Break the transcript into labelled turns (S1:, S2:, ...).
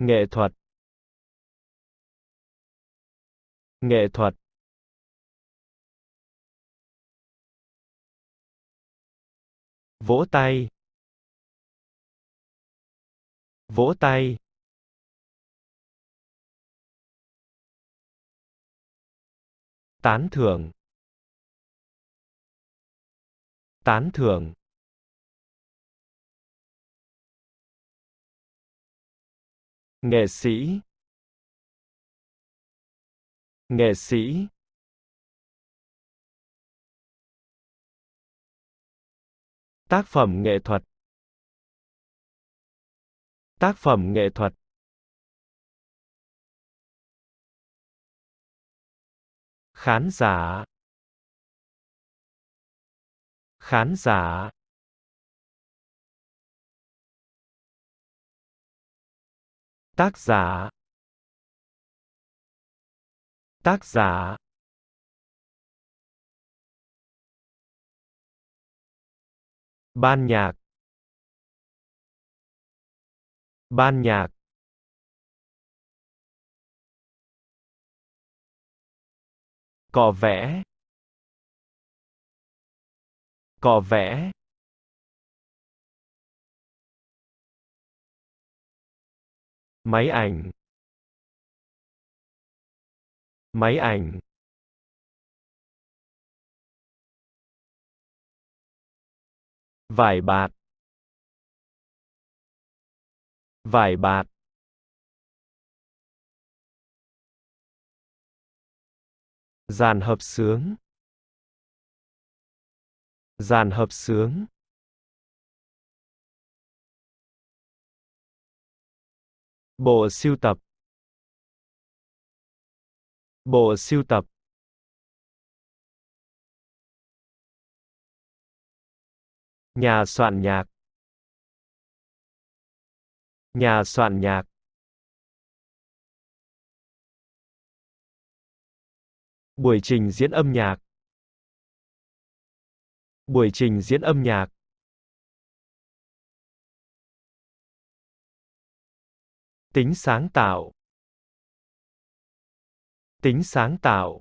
S1: Nghệ thuật. Nghệ thuật. Vỗ tay. Vỗ tay. Tán thưởng. Tán thưởng. Nghệ sĩ. Nghệ sĩ. Tác phẩm nghệ thuật. Tác phẩm nghệ thuật. Khán giả. Khán giả. Tác giả. Tác giả. Ban nhạc. Ban nhạc. Cọ vẽ. Cọ vẽ. Máy ảnh. Máy ảnh. Vải bạt. Vải bạt. Dàn hợp xướng. Dàn hợp xướng. Bộ sưu tập. Bộ sưu tập. Nhà soạn nhạc. Nhà soạn nhạc. Buổi trình diễn âm nhạc. Buổi trình diễn âm nhạc. Tính sáng tạo. Tính sáng tạo.